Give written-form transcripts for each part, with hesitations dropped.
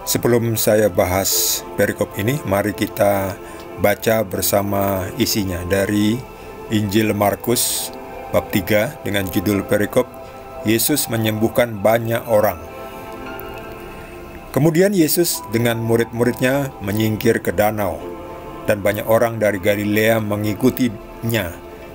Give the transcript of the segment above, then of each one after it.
Sebelum saya bahas perikop ini, mari kita baca bersama isinya dari Injil Markus bab 3 dengan judul perikop Yesus menyembuhkan banyak orang. Kemudian Yesus dengan murid-muridnya menyingkir ke danau, dan banyak orang dari Galilea mengikutinya,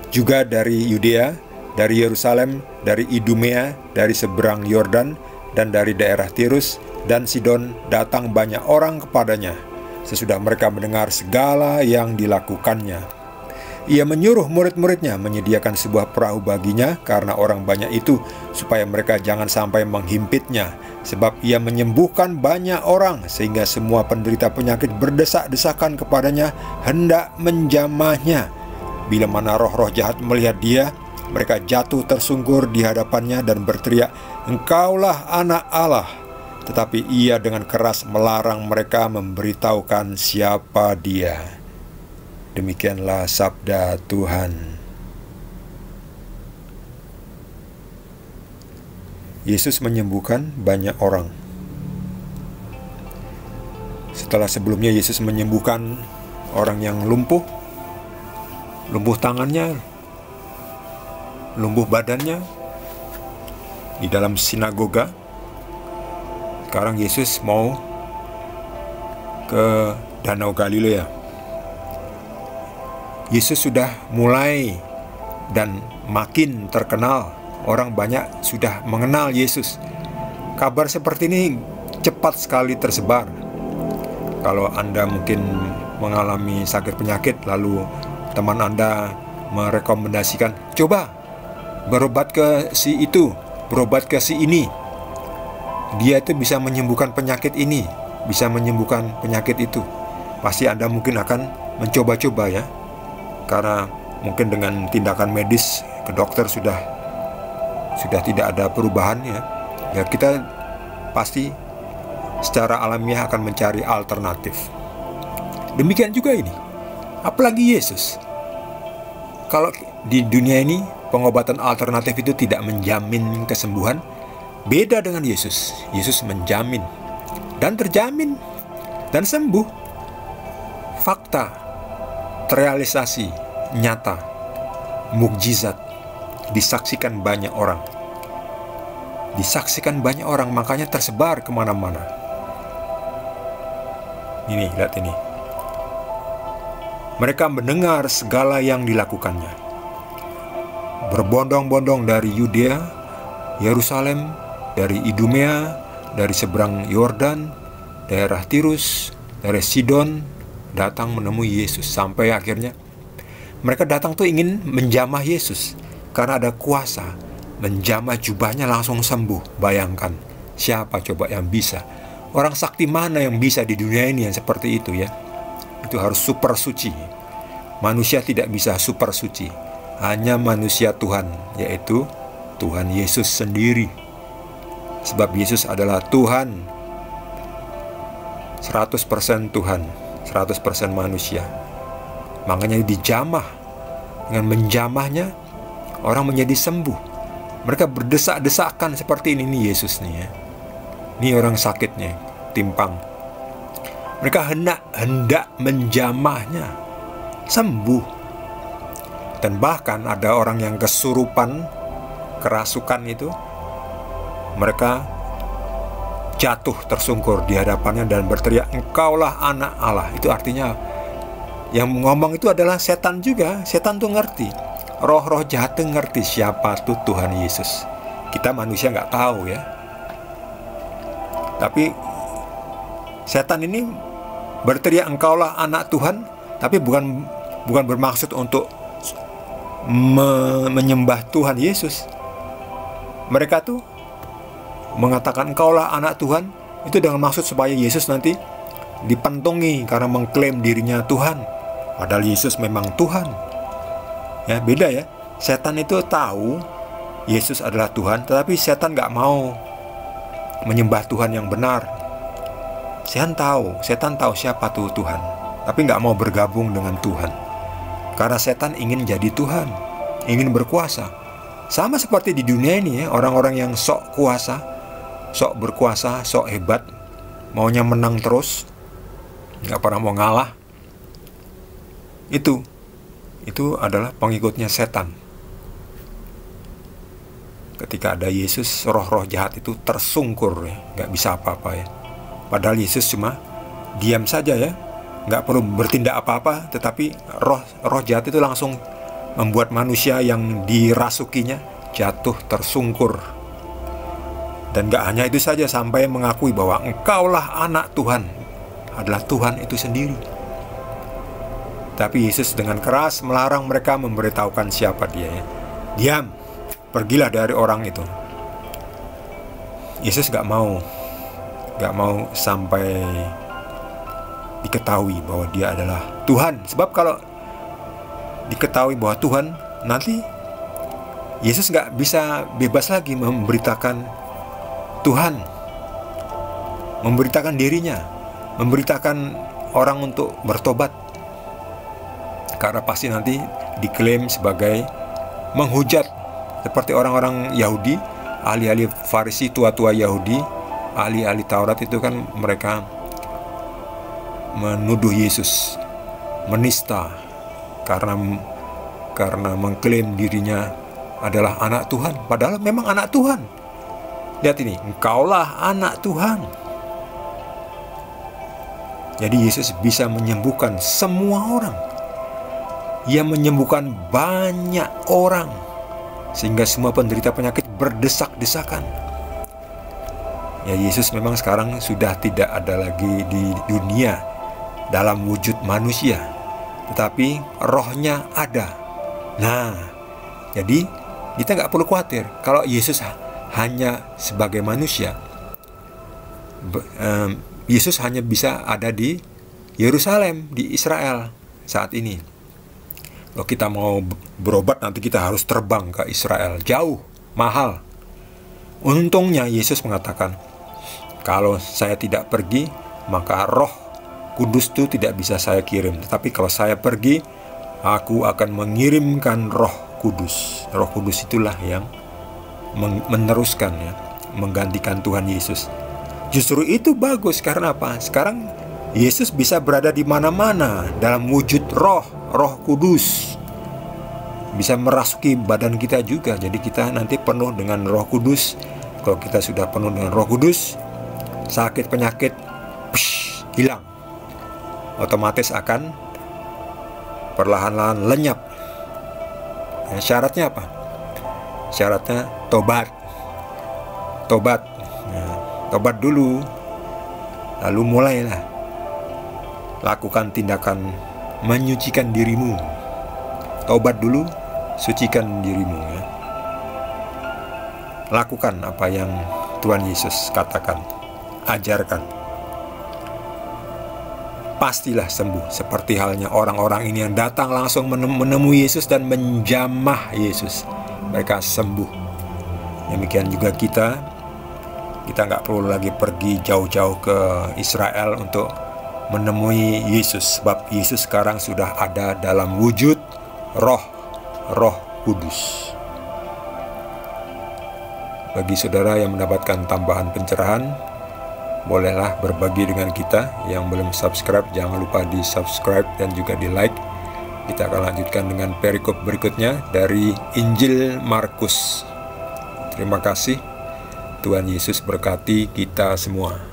juga dari Yudea, dari Yerusalem, dari Idumea, dari seberang Yordan, dan dari daerah Tirus dan Sidon datang banyak orang kepadanya, sesudah mereka mendengar segala yang dilakukannya. Ia menyuruh murid-muridnya menyediakan sebuah perahu baginya karena orang banyak itu, supaya mereka jangan sampai menghimpitnya, sebab ia menyembuhkan banyak orang, sehingga semua penderita penyakit berdesak-desakan kepadanya, hendak menjamahnya. Bila mana roh-roh jahat melihat dia, mereka jatuh tersungkur di hadapannya dan berteriak, "Engkaulah anak Allah." Tetapi ia dengan keras melarang mereka memberitahukan siapa dia. Demikianlah sabda Tuhan. Yesus menyembuhkan banyak orang. Setelah sebelumnya Yesus menyembuhkan orang yang lumpuh tangannya, lumpuh badannya di dalam sinagoga. Sekarang Yesus mau ke Danau Galilea. Yesus sudah mulai dan makin terkenal. Orang banyak sudah mengenal Yesus. Kabar seperti ini cepat sekali tersebar. Kalau Anda mungkin mengalami sakit penyakit, lalu teman Anda merekomendasikan, coba berobat ke si itu, berobat ke si ini. Dia itu bisa menyembuhkan penyakit ini, bisa menyembuhkan penyakit itu. Pasti Anda mungkin akan mencoba-coba ya. Karena mungkin dengan tindakan medis ke dokter sudah tidak ada perubahan ya. Ya kita pasti secara alamiah akan mencari alternatif. Demikian juga ini. Apalagi Yesus. Kalau di dunia ini pengobatan alternatif itu tidak menjamin kesembuhan, beda dengan Yesus. Yesus menjamin dan terjamin dan sembuh. Fakta, terrealisasi, nyata, mukjizat, disaksikan banyak orang. Disaksikan banyak orang, makanya tersebar kemana-mana. Ini, lihat ini. Mereka mendengar segala yang dilakukannya. Berbondong-bondong dari Yudea, Yerusalem, dari Idumea, dari seberang Yordan, daerah Tirus, dari Sidon, datang menemui Yesus. Sampai akhirnya mereka datang tuh ingin menjamah Yesus, karena ada kuasa. Menjamah jubahnya langsung sembuh. Bayangkan, siapa coba yang bisa? Orang sakti mana yang bisa di dunia ini yang seperti itu ya? Itu harus super suci. Manusia tidak bisa super suci. Hanya manusia Tuhan, yaitu Tuhan Yesus sendiri. Sebab Yesus adalah Tuhan, 100% Tuhan, 100% manusia. Makanya dijamah. Dengan menjamahnya, orang menjadi sembuh. Mereka berdesak-desakan seperti ini nih Yesus nih ya. Ini orang sakitnya, timpang. Mereka hendak menjamahnya, sembuh. Dan bahkan ada orang yang kesurupan, kerasukan itu, mereka jatuh tersungkur di hadapannya dan berteriak, "Engkaulah anak Allah." Itu artinya yang ngomong itu adalah setan juga. Setan tuh ngerti. Roh-roh jahat tuh ngerti siapa tuh Tuhan Yesus. Kita manusia nggak tahu ya. Tapi setan ini berteriak, "Engkaulah anak Tuhan," tapi bukan bermaksud untuk menyembah Tuhan Yesus. Mereka tuh mengatakan "Engkaulah anak Tuhan" itu dengan maksud supaya Yesus nanti dipentungi karena mengklaim dirinya Tuhan. Padahal Yesus memang Tuhan. Ya, beda ya. Setan itu tahu Yesus adalah Tuhan, tetapi setan gak mau menyembah Tuhan yang benar. Setan tahu siapa tuh Tuhan, tapi gak mau bergabung dengan Tuhan. Karena setan ingin jadi Tuhan, ingin berkuasa. Sama seperti di dunia ini ya, orang-orang yang sok kuasa, sok berkuasa, sok hebat, maunya menang terus, nggak pernah mau ngalah. Itu adalah pengikutnya setan. Ketika ada Yesus, roh-roh jahat itu tersungkur ya, nggak bisa apa-apa ya. Padahal Yesus cuma diam saja ya, nggak perlu bertindak apa-apa, tetapi roh jahat itu langsung membuat manusia yang dirasukinya jatuh tersungkur. Dan gak hanya itu saja, sampai mengakui bahwa engkaulah anak Tuhan, adalah Tuhan itu sendiri. Tapi Yesus dengan keras melarang mereka memberitahukan siapa dia ya. Diam, pergilah dari orang itu. Yesus gak mau sampai diketahui bahwa dia adalah Tuhan. Sebab kalau diketahui bahwa Tuhan, nanti Yesus gak bisa bebas lagi memberitakan Tuhan, memberitakan dirinya, memberitakan orang untuk bertobat. Karena pasti nanti diklaim sebagai menghujat, seperti orang-orang Yahudi, ahli-ahli Farisi, tua-tua Yahudi, ahli-ahli Taurat itu kan mereka menuduh Yesus menista karena mengklaim dirinya adalah anak Tuhan, padahal memang anak Tuhan. Lihat ini, engkaulah anak Tuhan. Jadi Yesus bisa menyembuhkan semua orang. Ia menyembuhkan banyak orang, sehingga semua penderita penyakit berdesak-desakan. Ya, Yesus memang sekarang sudah tidak ada lagi di dunia dalam wujud manusia, tetapi rohnya ada. Nah, jadi kita nggak perlu khawatir kalau Yesus hanya sebagai manusia. Yesus hanya bisa ada di Yerusalem, di Israel saat ini. Kalau kita mau berobat, nanti kita harus terbang ke Israel, jauh, mahal. Untungnya Yesus mengatakan, kalau saya tidak pergi, maka Roh Kudus itu tidak bisa saya kirim. Tetapi kalau saya pergi, aku akan mengirimkan Roh Kudus. Roh Kudus itulah yang meneruskan ya, menggantikan Tuhan Yesus. Justru itu bagus, karena apa? Sekarang Yesus bisa berada di mana-mana dalam wujud Roh Kudus. Bisa merasuki badan kita juga. Jadi kita nanti penuh dengan Roh Kudus. Kalau kita sudah penuh dengan Roh Kudus, sakit penyakit hilang. Otomatis akan perlahan-lahan lenyap. Nah, syaratnya apa? Syaratnya tobat. Nah, tobat dulu, lalu mulailah lakukan tindakan menyucikan dirimu. Tobat dulu, sucikan dirimu ya. Lakukan apa yang Tuhan Yesus katakan, ajarkan. Pastilah sembuh, seperti halnya orang-orang ini yang datang langsung menemui Yesus dan menjamah Yesus. Mereka sembuh. Demikian juga kita nggak perlu lagi pergi jauh-jauh ke Israel untuk menemui Yesus, sebab Yesus sekarang sudah ada dalam wujud Roh Kudus. Bagi saudara yang mendapatkan tambahan pencerahan, bolehlah berbagi dengan kita. Yang belum subscribe, jangan lupa di subscribe dan juga di like. Kita akan lanjutkan dengan perikop berikutnya dari Injil Markus. Terima kasih. Tuhan Yesus berkati kita semua.